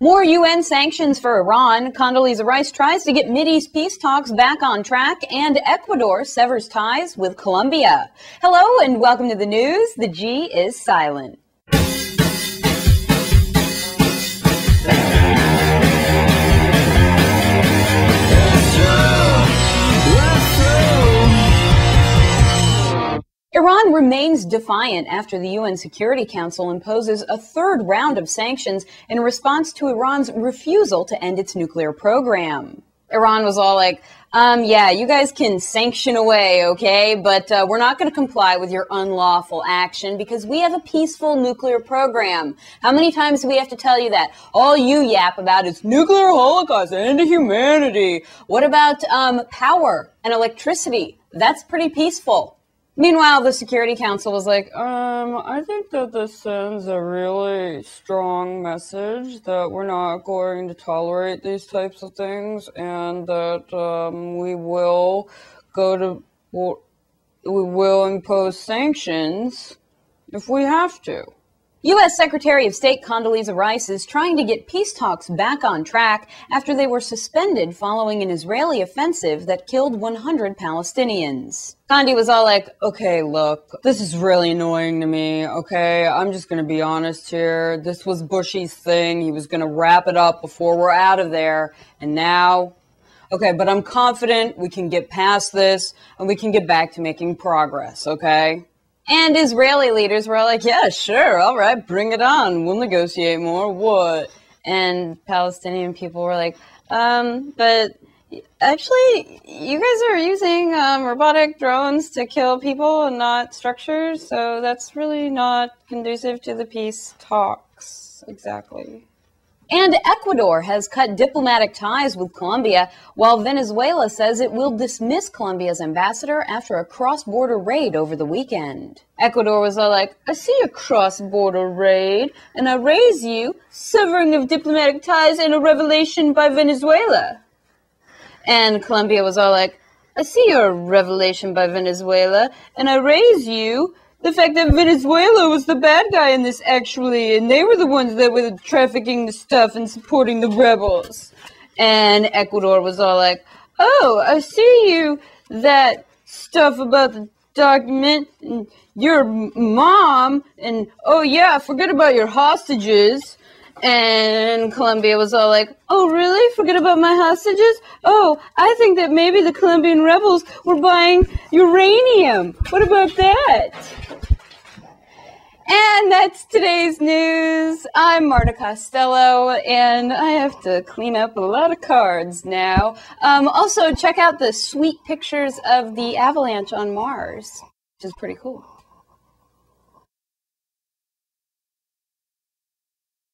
More UN sanctions for Iran. Condoleezza Rice tries to get Mideast peace talks back on track, and Ecuador severs ties with Colombia. Hello and welcome to the news. The G is silent. Iran remains defiant after the UN Security Council imposes a third round of sanctions in response to Iran's refusal to end its nuclear program. Iran was all like, yeah, you guys can sanction away, okay, but we're not going to comply with your unlawful action because we have a peaceful nuclear program. How many times do we have to tell you that? All you yap about is nuclear holocaust and humanity. What about power and electricity? That's pretty peaceful. Meanwhile, the Security Council was like, I think that this sends a really strong message that we're not going to tolerate these types of things, and that we will impose sanctions if we have to. U.S. Secretary of State Condoleezza Rice is trying to get peace talks back on track after they were suspended following an Israeli offensive that killed 100 Palestinians. Condi was all like, okay, look, this is really annoying to me, okay? I'm just going to be honest here. This was Bushy's thing. He was going to wrap it up before we're out of there. And now, okay, but I'm confident we can get past this and we can get back to making progress, okay? And Israeli leaders were all like, yeah, sure, all right, bring it on. We'll negotiate more. What? And Palestinian people were like, but actually, you guys are using robotic drones to kill people and not structures, so that's really not conducive to the peace talks. Exactly. And Ecuador has cut diplomatic ties with Colombia, while Venezuela says it will dismiss Colombia's ambassador after a cross-border raid over the weekend. Ecuador was all like, I see a cross-border raid, and I raise you, severing of diplomatic ties and a revelation by Venezuela. And Colombia was all like, I see your revelation by Venezuela, and I raise you the fact that Venezuela was the bad guy in this, actually, and they were the ones that were trafficking the stuff and supporting the rebels. And Ecuador was all like, oh, I see you, that stuff about the document, and your mom, and oh yeah, forget about your hostages. And Colombia was all like, oh really? Forget about my hostages? Oh, I think that maybe the Colombian rebels were buying uranium. What about that? And that's today's news. I'm Marta Costello, and I have to clean up a lot of cards now. Also, check out the sweet pictures of the avalanche on Mars, which is pretty cool.